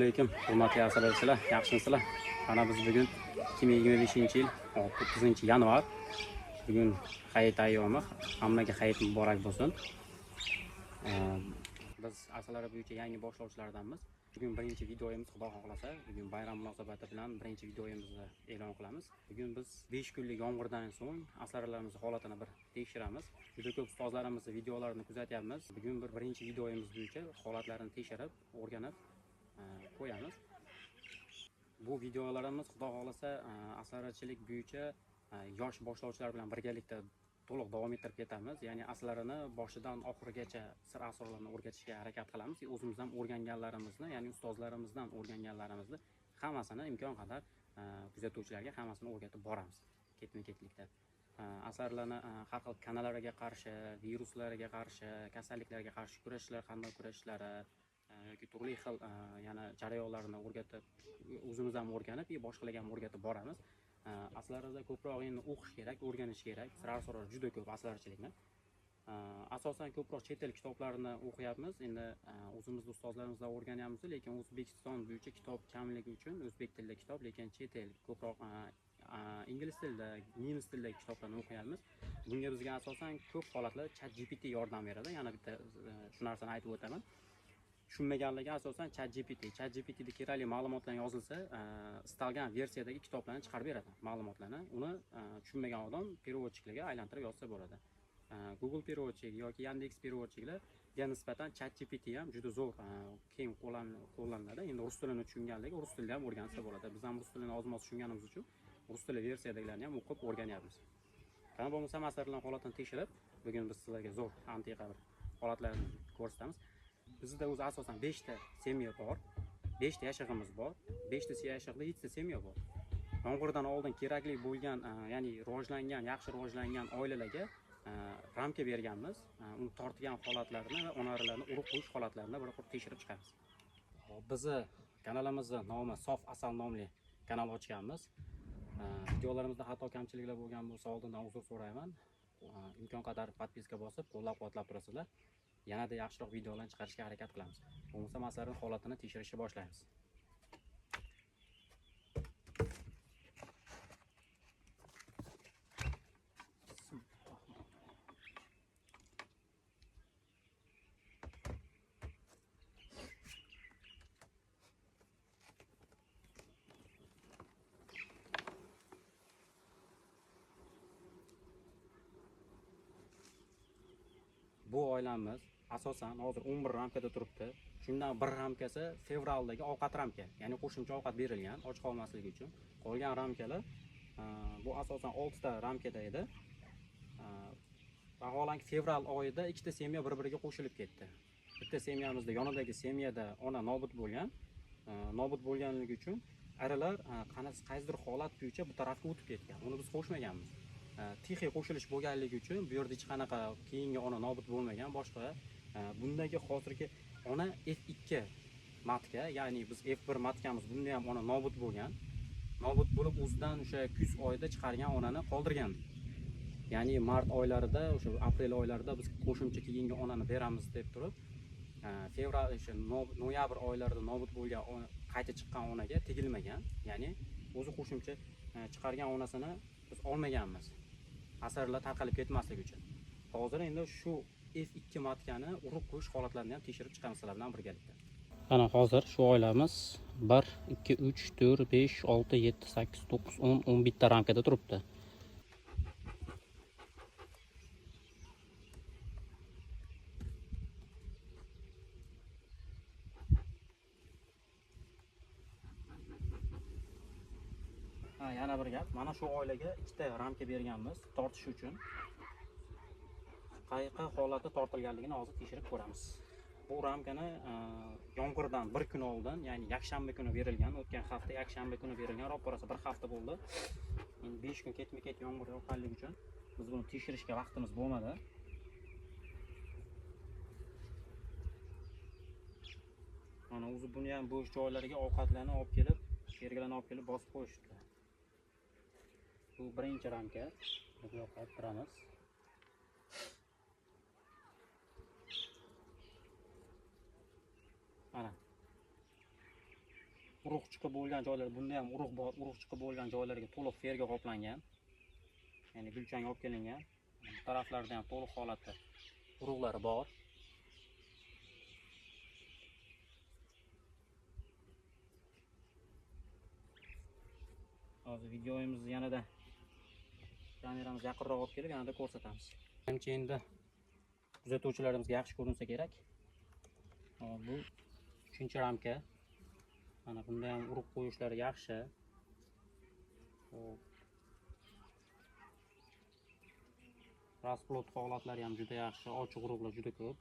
Assalomu alaykum, hurmatli asrorchilar, yaxshimisizlar? Mana biz bugun 2025-yil 9-yanvar. Bugun hayit ayyomi, hammaga hayit muborak bo'lsin. Biz asalari bo'yicha yangi boshlovchilardanmiz. Bugun birinchi videomiz, xudo xohlasa, bugun bayram munosabati bilan birinchi videomizni e'lon qilamiz. Bugun biz 5 kunlik yomg'irdan so'ng asarlarimiz holatini bir tekshiramiz. Juda ko'p ustozlarimizni videolarini kuzatyapmiz. Bugun birinchi videomiz bo'yicha holatlarini tekshirib, o'rganib qo'yamiz. Bu videolarimiz xudo xohlasa asarchilik bo'yicha yosh boshlovchilar bilan birgalikda to'liq davom ettirib ketamiz. Ya'ni aslarini boshidan oxirigacha sir asrorlarni o'rgatishga harakat qilamiz. O'zimiz ham o'rganganlarimizni, ya'ni ustozlarimizdan o'rganganlarimizni hammasini imkon qadar kuzatuvchilarga hammasini o'rgatib boramiz. Ketma-ketlikda. Asarlarni har xil kanallarga qarshi, viruslarga qarshi, kasalliklarga qarshi kurashishlar, qanday kurashishlari yoki turli xil yana jarayonlarni o'rgatib, o'zimiz ham o'rganib, boshqalarga ham o'rgatib boramiz. Aslarida ko'proq endi o'qish kerak, o'rganish kerak. Sir asror juda ko'p aslarchilikni. Asosan ko'proq chet el kitoblarini o'qiyapmiz. Endi o'zimizning ustozlarimizdan o'rganyapmiz, lekin O'zbekiston bo'yicha kitob kamligi uchun o'zbek tilida kitob, lekin chet el ko'proq ingliz tilida, nemis tilidagi kitoblarni o'qiyapmiz. Bunga bizga asosan ko'p holatlarda ChatGPT yordam beradi. Yana bitta shu narsani aytib o'taman. Tushunmaganligi asosan ChatGPTda kerakli ma'lumotlar yozilsa, istalgan versiyadagi kitoblarni chiqarib beradi, ma'lumotlarni. Uni tushunmagan odam переводчикlarga aylantirib yozsa bo'ladi. Google переводчик yoki Yandex переводчикlarga nisbatan ChatGPT ham juda zo'r keng qo'llaniladi. Endi rus tilini tushunganligi rus tilida ham o'rgansa bo'ladi. Biz ham rus tilini oz-moz tushunganimiz uchun rus tili versiyadagilarni ham o'qib o'rganyapmiz. Qani bo'lmasa masalalarning holatini tekshirib, bugun biz sizlarga zo'r antiqa bir holatlarni ko'rsatamiz. Bizda o'zi asosan 5 ta semya bor, 5 ta yashig'imiz bor. 5 ta yashig'da 7 ta semya bor. Yomg'irdan oldin kerakli bo'lgan, ya'ni yaxshi rivojlangan oilalarga ramka berganmiz. Uni tortgan holatlarini va onarilarni urib qo'yish holatlarini bir qilib tekshirib chiqamiz. Bizni kanalimizning nomi Sof Asal nomli kanal ochganmiz. Videolarimizda xato kamchiliklar bo'lgan bo'lsa oldindan uzr so'rayman. Imkon qadar podpiska bosib, qo'llab-quvvatlab turasizlar. Yanada yaxshiroq videolarni chiqarishga harakat qilamiz. Bo'lmasa masalaning holatini tekshirishga boshlaymiz. Bu oilamiz asosan hozir 11 ramkada turibdi. Shundan bir ramkasi fevraldagi ovqat ramka, ya'ni qo'shimcha ovqat berilgan och qolmasligi uchun. Qolgan ramkalar bu asosan 6 ta ramkada edi. Vaholanki fevral oyida 2 ta semya bir-biriga qo'shilib ketdi. Bitta semyamizda yonidagi semyada ona nobud bo'lgan. Nobud bo'lganligi uchun arilar qaysidir holat bo'yicha bu tarafga o'tib ketgan. Uni biz qo'shmaganmiz. Tixi qo'shilish bo'lganligi uchun bu yerda hech qanaqa keyingi ona nobud bo'lmagan. Boshqa bundagi hozirgi ona F2 matka, ya'ni biz F1 matkamiz, bunda ham ona nobud bo'lgan. Nobud bo'lib o'zidan o'sha kuz oyida chiqargan onani qoldirgandik. Ya'ni mart oylarida, o'sha aprel oylarida biz qo'shimcha keyingi onani beramiz deb turib, fevral, o'sha noyabr oylarida nobud bo'lgan qayta chiqqan onaga tegilmagan. Ya'ni o'zi qo'shimcha chiqargan onasini biz olmaganmiz. Asarlar tarqalib ketmasligi uchun. Hozir endi shu F2 matkani urib qo'yish holatlarini ham tekshirib chiqamiz sizlar bilan birgalikda. Ana hozir shu oilamiz 1 2 3 4 5 6 7 8 9 10 11 ta ramkada turibdi. Yana bir gap, mana shu oilaga 2 ta ramka berganmiz tortish uchun. Qayerga holati tortilganligini hozir tekshirib ko'ramiz. Bu ramkani yomg'irdan bir kun oldin, ya'ni yakshanba kuni berilgan, o'tgan hafta yakshanba kuni berilgan, ro'parasi bir hafta bo'ldi. Endi 5 kun ketma-ket yomg'ir yoqqanligi uchun biz buni tekshirishga vaqtimiz bo'lmadi. Mana o'zi buni ham bo'sh joylariga ovqatlarni olib kelib, sergalarni olib kelib bosib qo'yishdi. Bu birinchi ramka. Bu yoqqa turamiz. Mana urug' chiqib bo'lgan joylar, bunda ham urug' bor, urug' chiqib bo'lgan joylarga to'liq ferga qoplangan. Ya'ni gulchang olib kelingan. Bu taraflarda ham to'liq holatda urug'lari bor. Hozir videomizni yanada kameramizni yaqinroq olib kelib yanada ko'rsatamiz. Birinchi endi kuzatuvchilarimizga yaxshi ko'rinsa kerak. Bu 3-ramka. Mana bunda ham urug' qo'yishlari yaxshi. Rasplot holatlari ham juda yaxshi, ochiq urug'lar juda ko'p.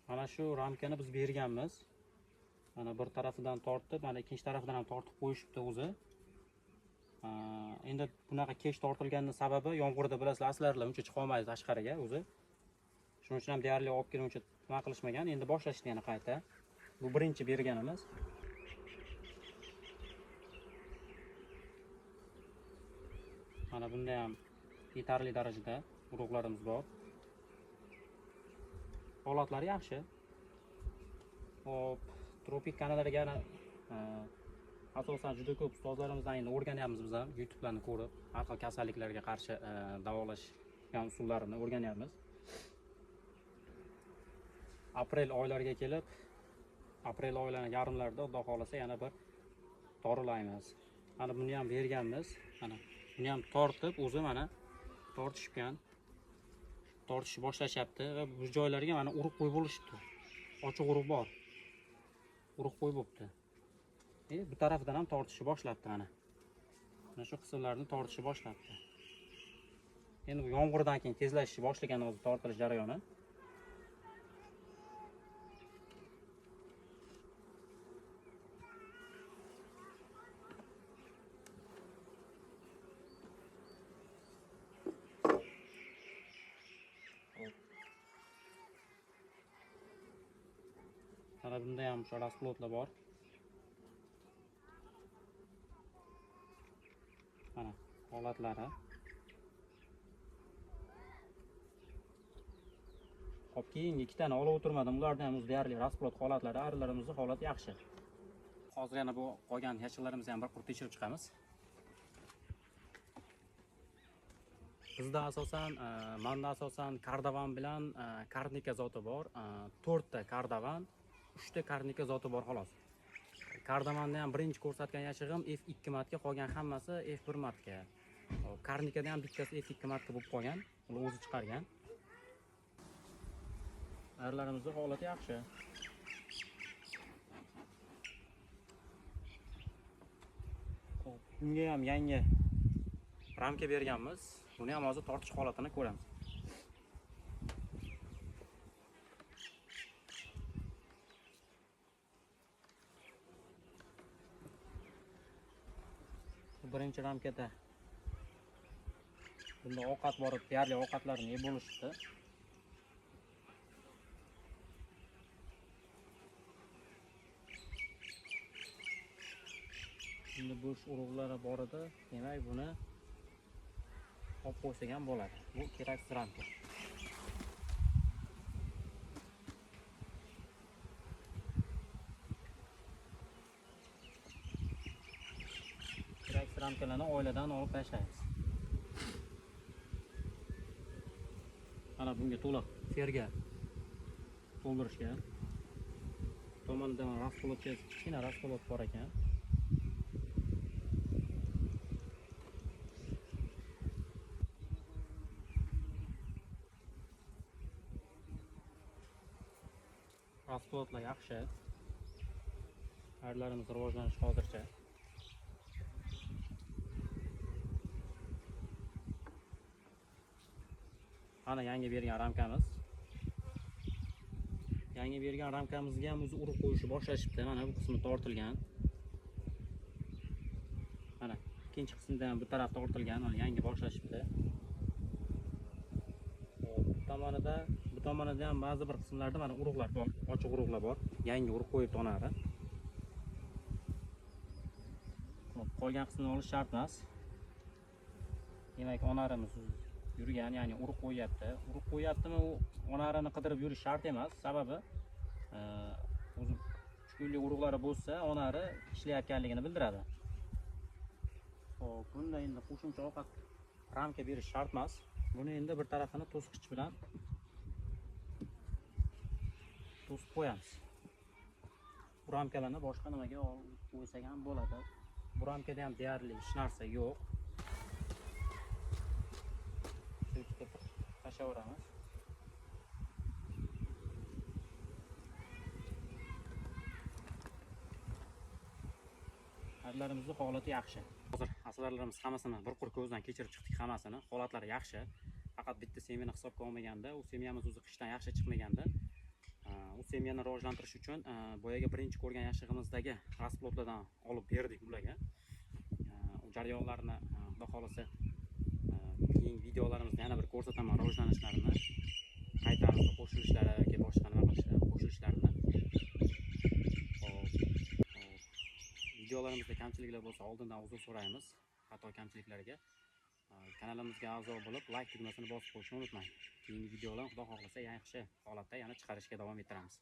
Mana shu ramkani biz berganmiz. Mana bir tarafidan tortib, mana ikkinchi tarafidan ham tortib qo'yishibdi o'zi. Endi bunaqa kech tortilganning sababi yomg'irda bilasizlar, aslarlar uncha chiqa olmaydi tashqariga o'zi. Shuning uchun ham deyarli olib kelib uncha nima qilishmagan. Endi boshlashdi yana qayta. Bu birinchi berganimiz. Mana bunda ham yetarli darajada urug'larimiz bor. Holatlari yaxshi. Hop, tropik kanallarga asosan juda ko'p ustozlarimizdan endi o'rganyapmiz biz ham, YouTube'larni ko'rib, har xil kasalliklarga qarshi davolashgan usullarini o'rganyapmiz. Aprel oylariga kelib, aprel oylarining yarimlarida Xudo xolasa yana bir dorilaymiz. Mana buni ham berganmiz. Mana buni ham tortib, o'zi mana tortishgan. Tortishni boshlashyapti va bu joylarga mana urug' qo'yib bo'lishdi. Ochiq urug' bor. Urug' qo'yib bo'pti. Bu tarafdan ham tortishni boshlabdi mana. Mana shu qismlarni tortishni boshlabdi. Endi bu yomg'irdan keyin tezlashishni boshlagan hozir tortilish jarayoni. Mana bunda ham shu rasplotlar bor. Mana holatlari. Hop, keyingi ikkitani olib o'tirmadim. Ularda ham deyarli rasplot holatlari, arilarimizning holati yaxshi. Hozir yana bu qolgan yashiqlarimizni ham bir qurib tekshirib chiqamiz. Bizda asosan, manda asosan kardavan bilan karnika zoti bor. 4 ta kardavan, 3 ta karnika zoti bor xolos. Kardamanda ham birinchi ko'rsatgan yashig'im F2 matga, qolgan hammasi F1 matga. Karnikada ham bittasi F2 matga bo'lib qolgan, ular o'zi chiqargan. Arilarimizning holati yaxshi. Bunga ham yangi ramka berganmiz. Buni ham hozir tortish holatini ko'ramiz. Birinchi ramkada bunda ovqat bor, deyarli ovqatlarni yeb bo'lishdi. Bunda bo'sh urug'lari bor edi. Demak, buni olib qo'ysak ham bo'ladi. Bu keraksiz ramka. Keraksiz ramkalarni oiladan olib tashlaymiz. Mana bunga to'liq ferga to'ldirishga. Tomonidan rasplot, kichkina rasplot bor ekan. Rasplotlar yaxshi. Arilarimiz rivojlanishi hozircha. Mana yangi bergan ramkamiz. Yangi bergan ramkamizga ham o'zi urug' qo'yishni boshlashibdi. Mana bu qismi tortilgan. Mana ikkinchi qismida ham bu taraf tortilgan, mana yangi boshlashibdi. Bu tomonida ham ba'zi bir qismlarda mana urug'lar bor, ochiq urug'lar bor. Yangi urug' qo'yib tonadi. Qolgan qismini olish shart emas. Demak, onarimiz yurgan, ya'ni urug' qo'yyapti. Urug' qo'yyaptimi, u onarini qidirib yurish shart emas. Sababi o'zi 3 kunlik urug'lari bo'lsa, onari ishlayotganligini bildiradi. Xo'p, bunda endi qo'shimcha ovqat ramka berish shart emas. Buni endi bir tarafini to'sqich bilan to'sib qo'yamiz. Bu ramkalarni boshqa nimaga qo'ysak ham bo'ladi. Bu ramkada ham deyarli hech narsa yo'q. Tashlaveramiz. Aslarimizni holati yaxshi. Hozir aslarlarimiz hammasini bir qur ko'zdan kechirib chiqdik hammasini. Holatlari yaxshi. Faqat bitta semyani hisobga olmaganda, u semyamiz o'zi qishdan yaxshi chiqmaganda, u semyani rivojlantirish uchun boyaga birinchi ko'rgan yashig'imizdagi rasplotlardan olib berdik ularga. U jarayonlarni xudo xolasa keyingi videolarimizda yana bir ko'rsataman, rivojlanishlarini, qaytarilib qo'shilishlariga boshqa nima qo'shilishlarini. Videolarimizda kamchiliklar bo'lsa oldindan uzr so'raymiz. Xato kamchiliklarga kanalimizga a'zo bo'lib, like tugmasini bosib qo'yishni unutmang. Keyingi videolar xudo xohlasa yaxshi holatda yana chiqarishga davom ettiramiz.